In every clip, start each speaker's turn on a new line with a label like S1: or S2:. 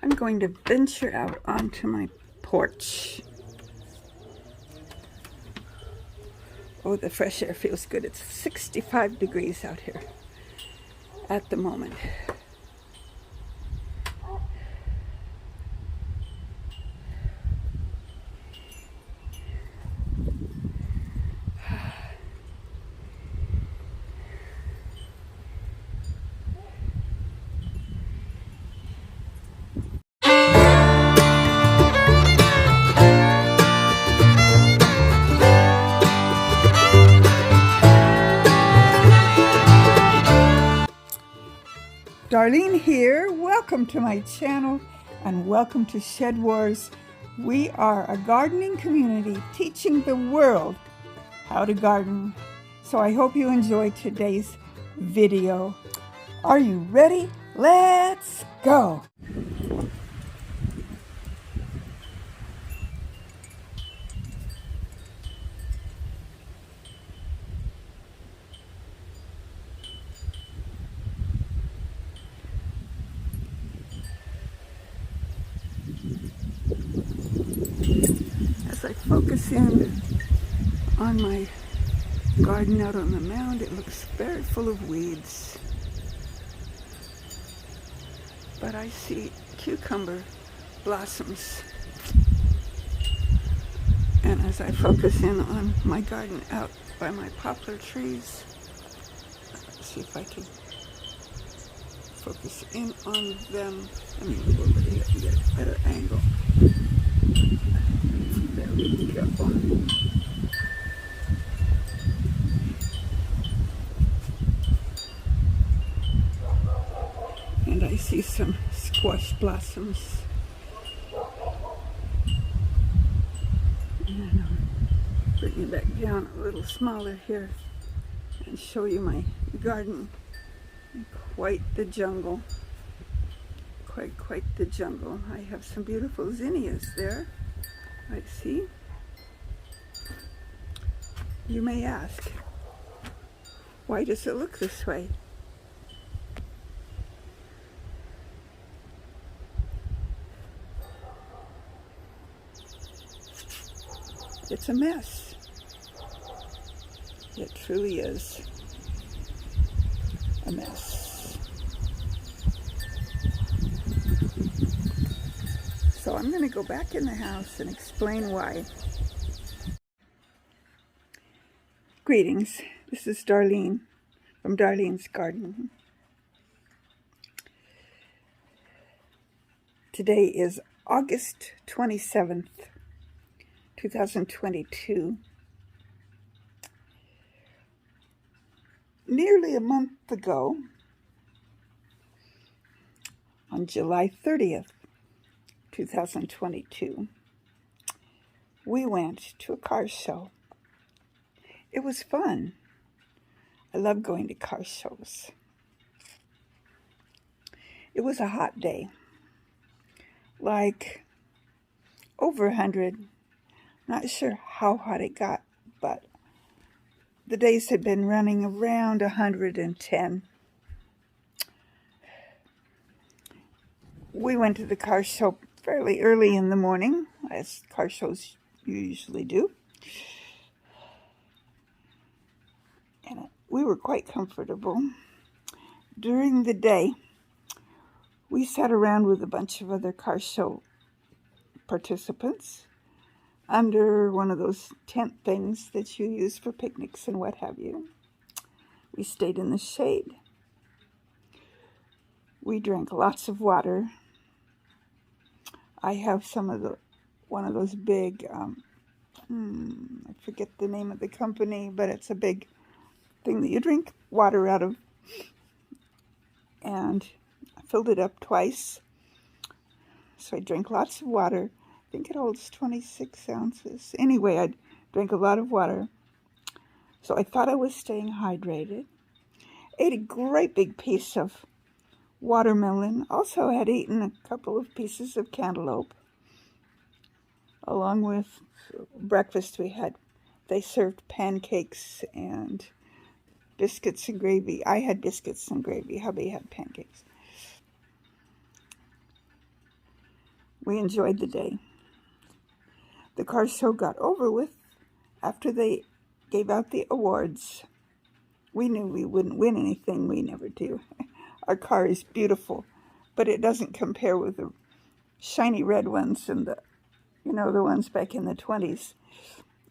S1: I'm going to venture out onto my porch. Oh, the fresh air feels good. It's 65 degrees out here at the moment. Darlene here. Welcome to my channel and welcome to Shed Wars. We are a gardening community teaching the world how to garden. So I hope you enjoy today's video. Are you ready? Let's go. As I focus in on my garden out on the mound, it looks very full of weeds. But I see cucumber blossoms. And as I focus in on my garden out by my poplar trees, let's see if I can focus in on them. Let me move over here and get a better angle. There we go. And I see some squash blossoms. And I'll bring it back down a little smaller here and show you my garden. Quite the jungle. Quite the jungle. I have some beautiful zinnias there. I see. You may ask, why does it look this way? It's a mess. It truly is a mess. So I'm going to go back in the house and explain why. Greetings. This is Darlene from Darlene's Garden. Today is August 27th. 2022. Nearly a month ago, on July 30th, 2022, we went to a car show. It was fun. I love going to car shows. It was a hot day, like over 100. Not sure how hot it got, but the days had been running around 110. We went to the car show fairly early in the morning, as car shows usually do. And we were quite comfortable. During the day, we sat around with a bunch of other car show participants under one of those tent things that you use for picnics and what have you. We stayed in the shade. We drank lots of water. I have one of those big, I forget the name of the company, but it's a big thing that you drink water out of. And I filled it up twice. So I drank lots of water. I think it holds 26 ounces. Anyway, I drank a lot of water. So I thought I was staying hydrated. Ate a great big piece of watermelon. Also had eaten a couple of pieces of cantaloupe. Along with breakfast they served pancakes and biscuits and gravy. I had biscuits and gravy. Hubby had pancakes. We enjoyed the day. The car show got over with after they gave out the awards. We knew we wouldn't win anything. We never do. Our car is beautiful, but it doesn't compare with the shiny red ones and the ones back in the 20s.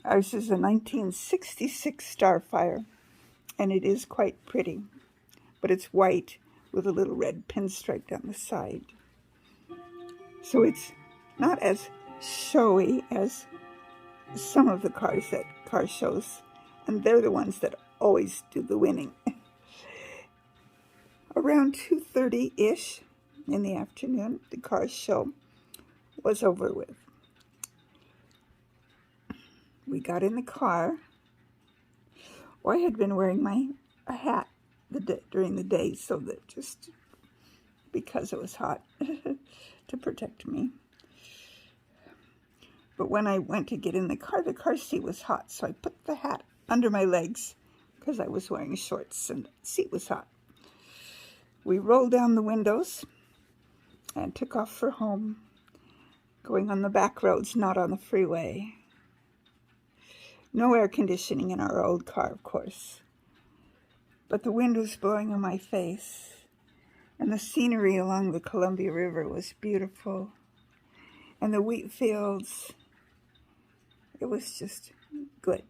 S1: Ours is a 1966 Starfire, and it is quite pretty, but it's white with a little red pinstripe down the side. So it's not as showy as some of the cars at car shows, and they're the ones that always do the winning. Around 2:30-ish in the afternoon, the car show was over with. We got in the car. I had been wearing a hat during the day, so that just because it was hot to protect me. But when I went to get in the car seat was hot, so I put the hat under my legs because I was wearing shorts and the seat was hot. We rolled down the windows and took off for home, going on the back roads, not on the freeway. No air conditioning in our old car, of course. But the wind was blowing in my face, and the scenery along the Columbia River was beautiful. And the wheat fields, it was just good.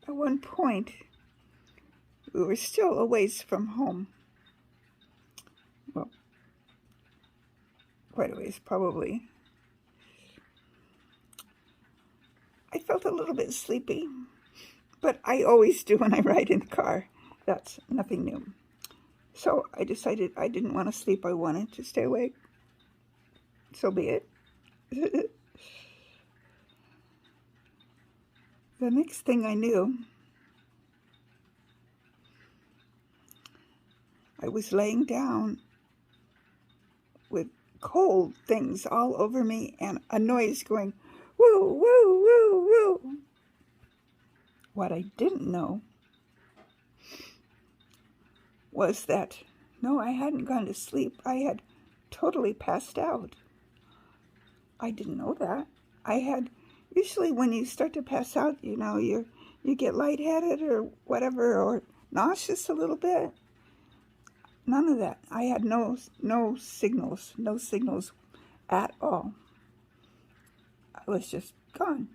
S1: At one point, we were still a ways from home. Well, quite a ways, probably. I felt a little bit sleepy, but I always do when I ride in the car. That's nothing new. So I decided I didn't want to sleep. I wanted to stay awake. So be it. The next thing I knew, I was laying down with cold things all over me and a noise going, woo, woo, woo, woo. What I didn't know was that, no, I hadn't gone to sleep. I had totally passed out. I didn't know that. Usually when you start to pass out, you get lightheaded or whatever, or nauseous a little bit. None of that. I had no signals at all. I was just gone.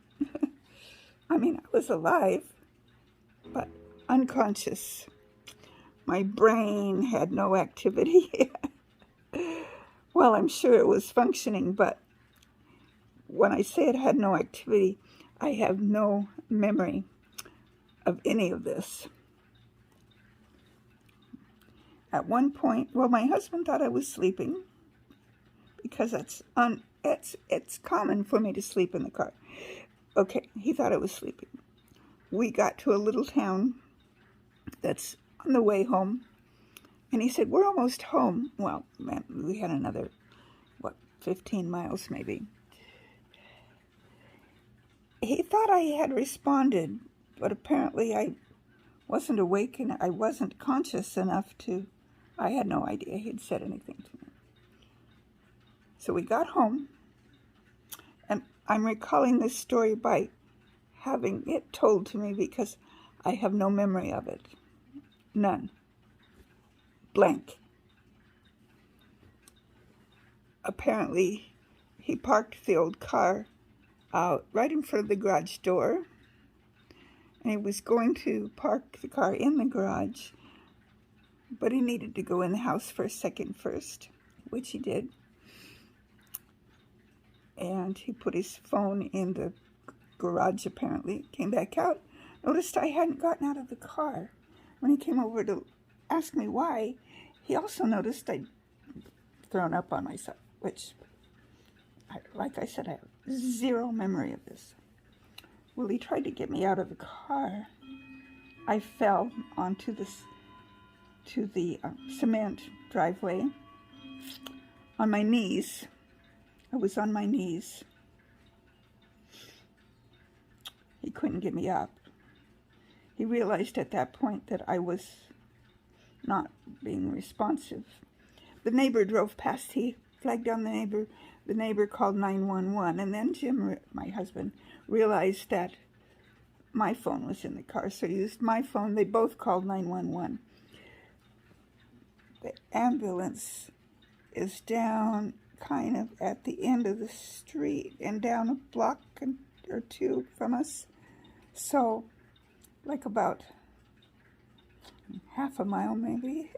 S1: I mean, I was alive, but unconscious. My brain had no activity. Well, I'm sure it was functioning, but when I say it had no activity, I have no memory of any of this. At one point, my husband thought I was sleeping because it's common for me to sleep in the car. Okay, he thought I was sleeping. We got to a little town that's on the way home, and he said, we're almost home. Well, man, we had another, 15 miles maybe. He thought I had responded, but apparently I wasn't awake and I wasn't conscious enough I had no idea he'd said anything to me. So we got home, and I'm recalling this story by having it told to me because I have no memory of it. None. Blank. Apparently, he parked the old car out right in front of the garage door, and he was going to park the car in the garage, but he needed to go in the house for a second first, which he did. And he put his phone in the garage, apparently, came back out, noticed I hadn't gotten out of the car. When he came over to ask me why, he also noticed I'd thrown up on myself, which, like I said, I have zero memory of this. Well, he tried to get me out of the car. I fell onto the cement driveway on my knees. I was on my knees. He couldn't get me up. He realized at that point that I was not being responsive. the neighbor drove past. He flagged down the neighbor. The neighbor called 911, and then Jim, my husband, realized that my phone was in the car, so he used my phone. They both called 911. The ambulance is down kind of at the end of the street and down a block or two from us. So, like about half a mile maybe,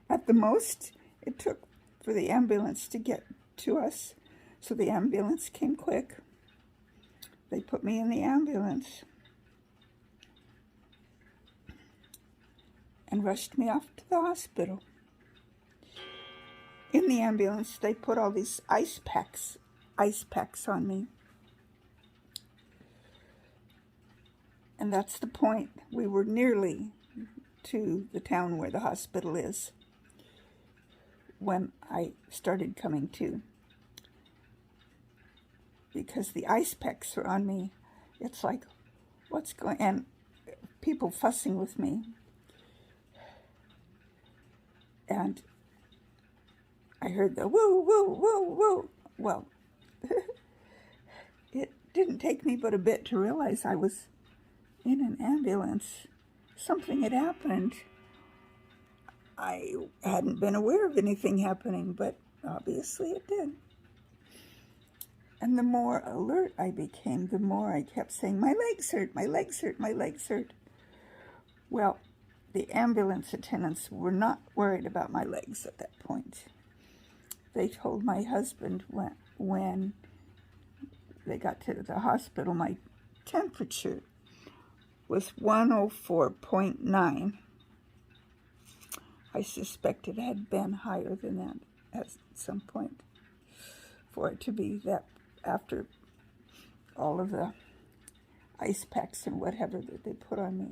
S1: at the most, it took for the ambulance to get to us. So the ambulance came quick. They put me in the ambulance and rushed me off to the hospital. In the ambulance, they put all these ice packs on me. And that's the point. We were nearly to the town where the hospital is when I started coming to. Because the ice packs are on me. It's like, what's going on? And people fussing with me. And I heard the woo, woo, woo, woo. Well, it didn't take me but a bit to realize I was in an ambulance. Something had happened. I hadn't been aware of anything happening, but obviously it did. And the more alert I became, the more I kept saying, my legs hurt, my legs hurt, my legs hurt. Well, the ambulance attendants were not worried about my legs at that point. They told my husband when they got to the hospital, my temperature was 104.9. I suspect it had been higher than that at some point for it to be that after all of the ice packs and whatever that they put on me.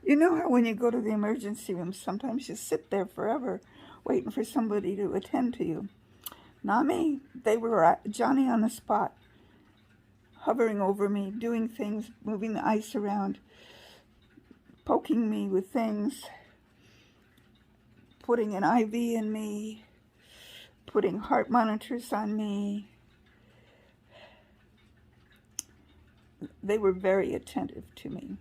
S1: You know how when you go to the emergency room, sometimes you sit there forever waiting for somebody to attend to you. Not me. They were Johnny on the spot, hovering over me, doing things, moving the ice around, poking me with things, putting an IV in me, putting heart monitors on me. They were very attentive to me.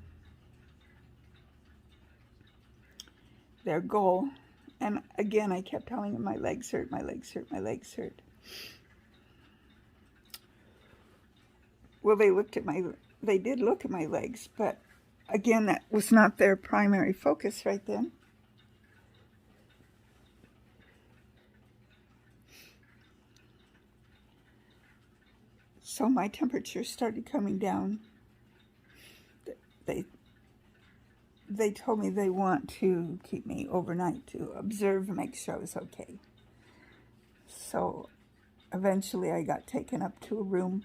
S1: Their goal, and again I kept telling them my legs hurt, my legs hurt, my legs hurt. Well, they did look at my legs, but again, that was not their primary focus right then. So my temperature started coming down. They told me they want to keep me overnight to observe and make sure I was okay. So eventually I got taken up to a room.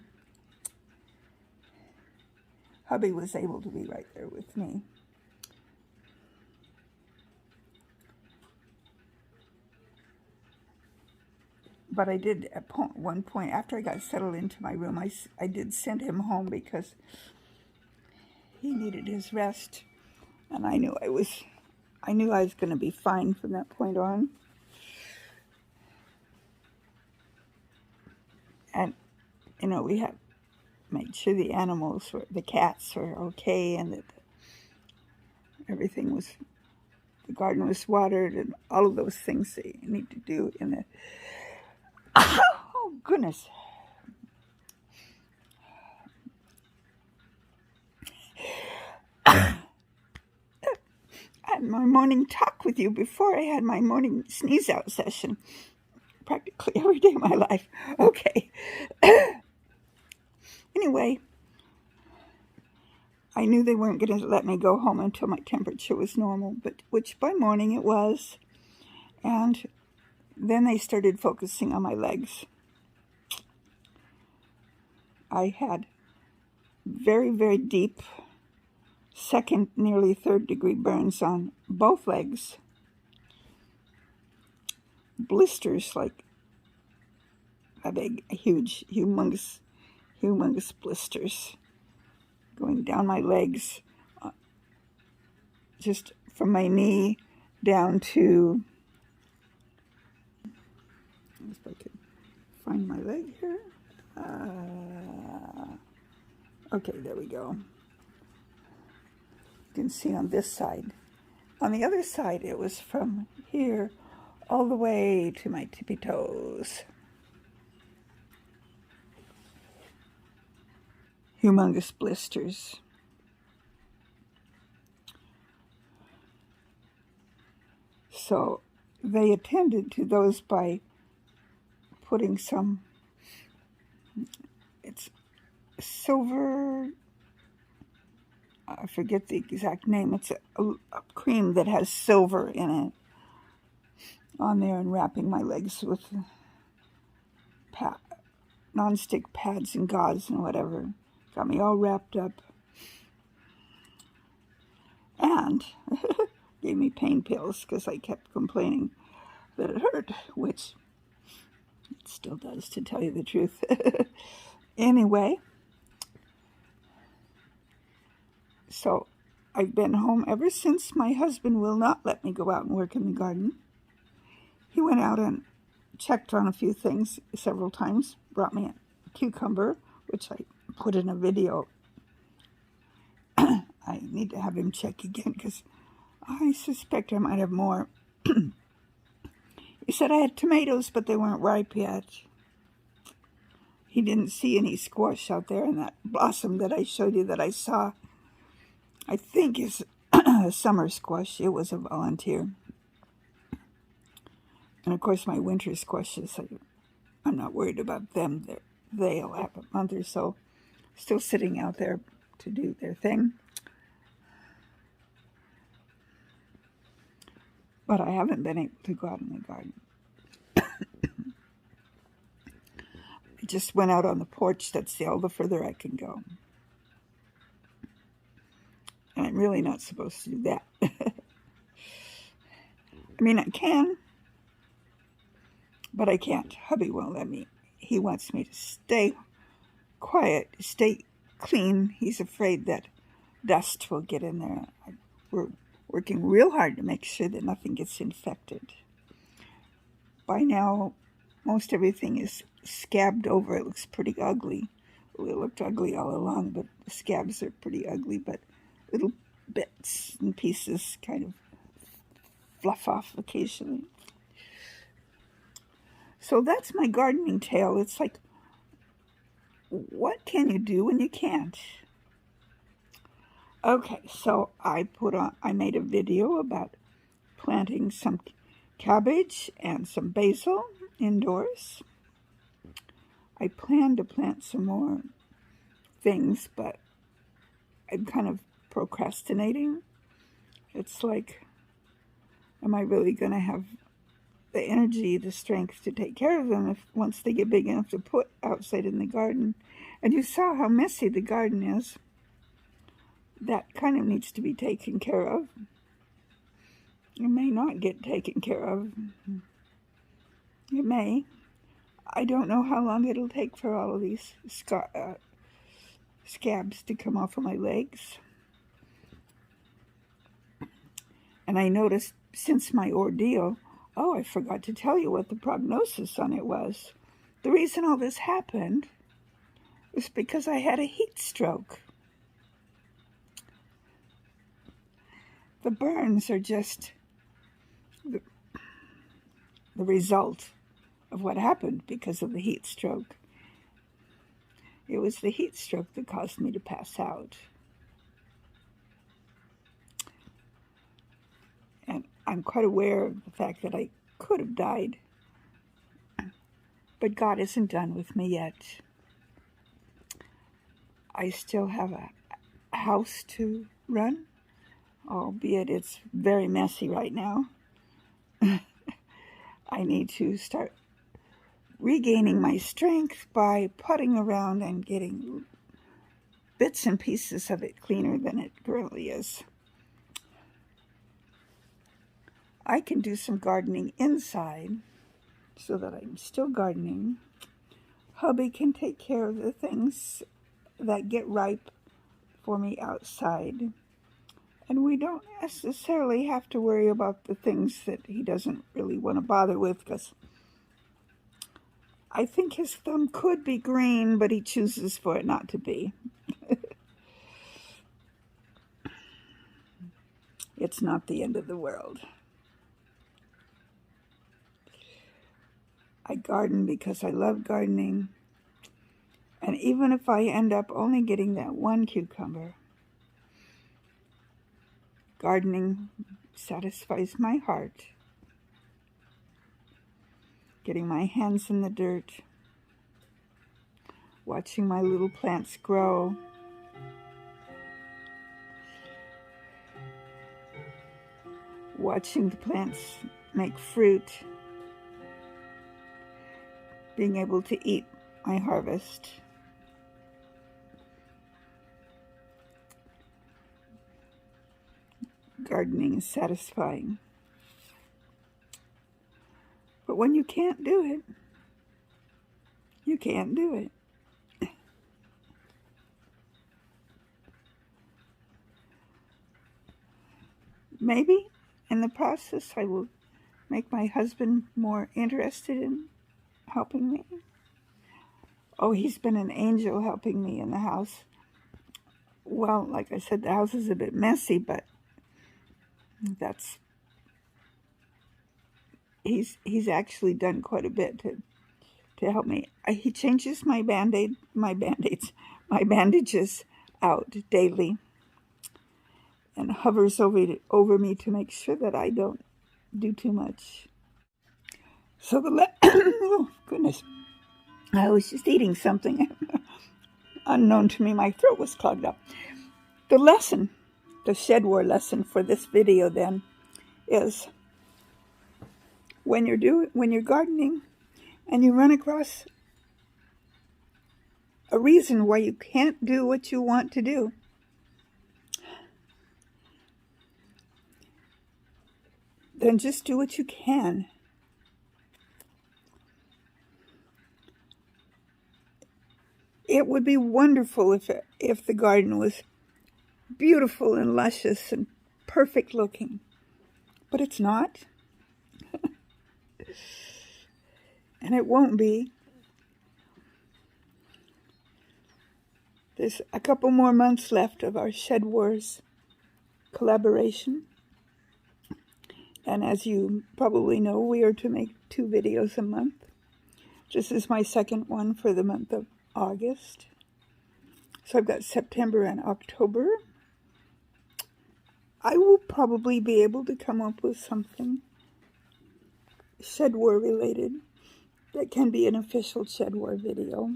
S1: Hubby was able to be right there with me. But I did, at one point, after I got settled into my room, I did send him home because he needed his rest. And I knew I was going to be fine from that point on. And, you know, we had made sure the cats were okay, and that everything was, the garden was watered, and all of those things that you need to do in the, oh goodness. I had my morning talk with you before I had my morning sneeze out session. Practically every day of my life. Okay. Anyway, I knew they weren't going to let me go home until my temperature was normal, which by morning it was. And then they started focusing on my legs. I had very, very deep second, nearly third degree burns on both legs. Blisters, like a big, huge, humongous blisters going down my legs, just from my knee down to, if I could find my leg here. Okay, there we go. You can see on this side. On the other side, it was from here all the way to my tippy toes. Humongous blisters. So they attended to those by putting some, it's silver, I forget the exact name, it's a cream that has silver in it on there, and wrapping my legs with non-stick pads and gauze and whatever. Got me all wrapped up. And gave me pain pills because I kept complaining that it hurt, which it still does, to tell you the truth. Anyway, so I've been home ever since. My husband will not let me go out and work in the garden. He went out and checked on a few things several times, brought me a cucumber, which I put in a video. I need to have him check again because I suspect I might have more. He said I had tomatoes, but they weren't ripe yet. He didn't see any squash out there, and that blossom that I showed you that I saw, I think is a summer squash. It was a volunteer. And of course my winter squashes, I'm not worried about them. They'll have a month or so still sitting out there to do their thing. But I haven't been able to go out in the garden. I just went out on the porch. That's all the further I can go. And I'm really not supposed to do that. I mean, I can, but I can't. Hubby won't let me. He wants me to stay quiet, stay clean. He's afraid that dust will get in there. We're working real hard to make sure that nothing gets infected. By now, most everything is scabbed over. It looks pretty ugly. Well, it looked ugly all along, but the scabs are pretty ugly, but little bits and pieces kind of fluff off occasionally. So that's my gardening tale. It's like, what can you do when you can't? Okay, so I made a video about planting some cabbage and some basil indoors. I plan to plant some more things, but I'm kind of procrastinating. It's like, am I really going to have the energy, the strength to take care of them once they get big enough to put outside in the garden? And you saw how messy the garden is. That kind of needs to be taken care of. It may not get taken care of. It may. I don't know how long it'll take for all of these scabs to come off of my legs. And I noticed since my ordeal, oh, I forgot to tell you what the prognosis on it was. The reason all this happened was because I had a heat stroke. The burns are just the result of what happened because of the heat stroke. It was the heat stroke that caused me to pass out. And I'm quite aware of the fact that I could have died. But God isn't done with me yet. I still have a house to run, albeit it's very messy right now. I need to start regaining my strength by putting around and getting bits and pieces of it cleaner than it currently is. I can do some gardening inside so that I'm still gardening. Hubby can take care of the things that get ripe for me outside. And we don't necessarily have to worry about the things that he doesn't really want to bother with, because I think his thumb could be green, but he chooses for it not to be. It's not the end of the world. I garden because I love gardening. And even if I end up only getting that one cucumber, gardening satisfies my heart. Getting my hands in the dirt, watching my little plants grow, watching the plants make fruit, being able to eat my harvest. Gardening is satisfying. But when you can't do it, you can't do it. Maybe in the process I will make my husband more interested in helping me. Oh, he's been an angel helping me in the house. Well, like I said, the house is a bit messy, but he's actually done quite a bit to help me. He changes my bandages out daily and hovers over me to make sure that I don't do too much. So oh goodness, I was just eating something unknown to me. My throat was clogged up. The lesson, the SHEDWAR lesson for this video then is, when you're gardening and you run across a reason why you can't do what you want to do, then just do what you can. It would be wonderful if the garden was beautiful and luscious and perfect looking, but it's not. And it won't be. There's a couple more months left of our SHEDWARS collaboration. And as you probably know, we are to make 2 videos a month. This is my second one for the month of August. So I've got September and October. I will probably be able to come up with something SHEDWAR related that can be an official SHEDWAR video.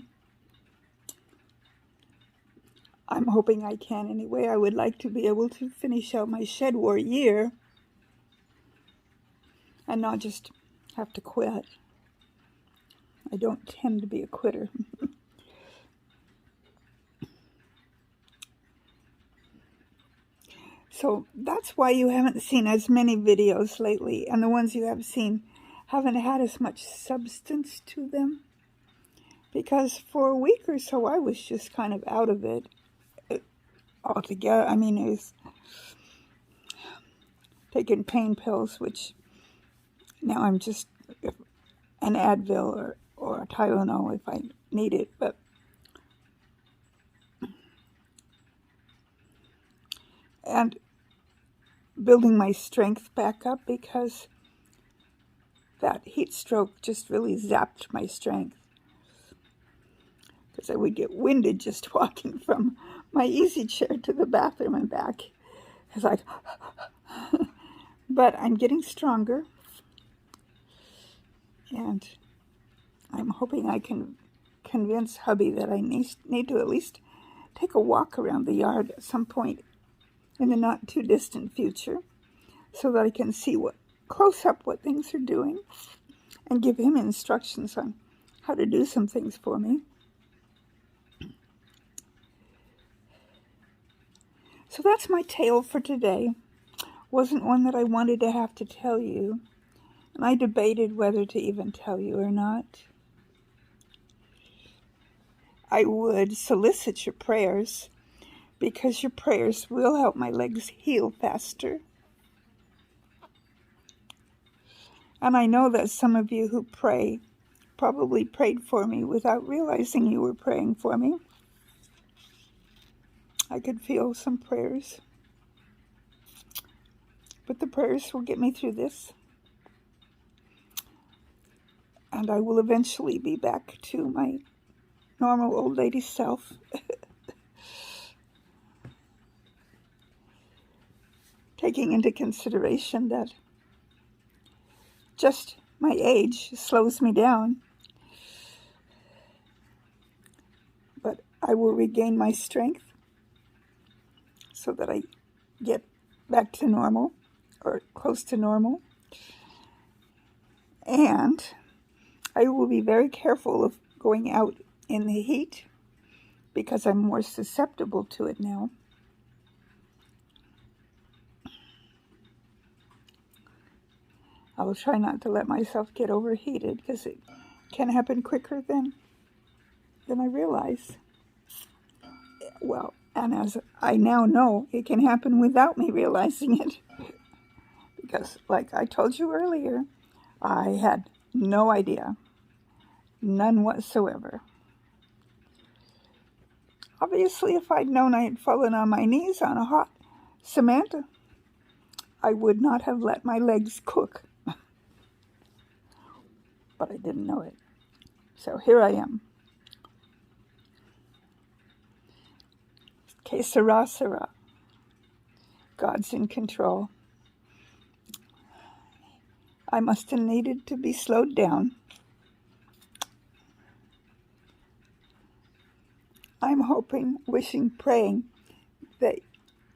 S1: I'm hoping I can anyway. I would like to be able to finish out my SHEDWAR year and not just have to quit. I don't tend to be a quitter. So that's why you haven't seen as many videos lately, and the ones you have seen haven't had as much substance to them. Because for a week or so, I was just kind of out of it altogether. I mean, it was taking pain pills, which now I'm just an Advil or a Tylenol if I need it. And building my strength back up, because that heat stroke just really zapped my strength. Because I would get winded just walking from my easy chair to the bathroom and back. It's like, but I'm getting stronger. And I'm hoping I can convince hubby that I need to at least take a walk around the yard at some point in the not too distant future, so that I can see close up what things are doing and give him instructions on how to do some things for me. So that's my tale for today. Wasn't one that I wanted to have to tell you, and I debated whether to even tell you or not. I would solicit your prayers because your prayers will help my legs heal faster. And I know that some of you who pray probably prayed for me without realizing you were praying for me. I could feel some prayers. But the prayers will get me through this. And I will eventually be back to my normal old lady self. Taking into consideration that just my age slows me down. But I will regain my strength so that I get back to normal or close to normal. And I will be very careful of going out in the heat because I'm more susceptible to it now. I will try not to let myself get overheated because it can happen quicker than I realize. Well, and as I now know, it can happen without me realizing it. Because, like I told you earlier, I had no idea. None whatsoever. Obviously, if I'd known I had fallen on my knees on a hot cement, I would not have let my legs cook. But I didn't know it. So here I am. Que sera, sera. God's in control. I must have needed to be slowed down. I'm hoping, wishing, praying that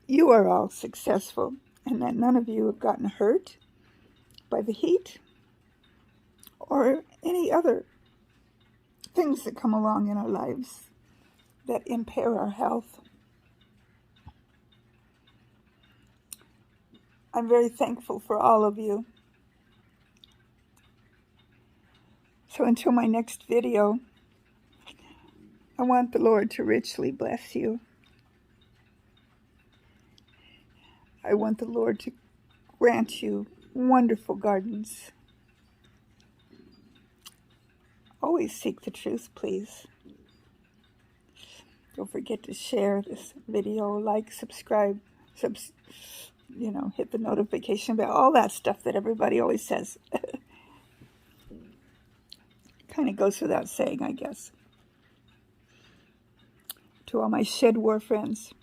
S1: you are all successful and that none of you have gotten hurt by the heat or any other things that come along in our lives that impair our health. I'm very thankful for all of you. So until my next video, I want the Lord to richly bless you. I want the Lord to grant you wonderful gardens. Always seek the truth, please. Don't forget to share this video, like, subscribe, hit the notification bell, all that stuff that everybody always says. Kind of goes without saying, I guess. To all my Shed War friends,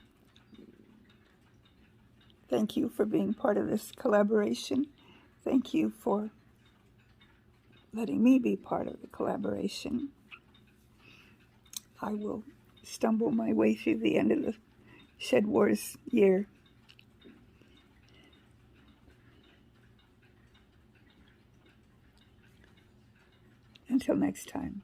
S1: thank you for being part of this collaboration. Thank you for letting me be part of the collaboration. I will stumble my way through the end of the Shed Wars year. Until next time.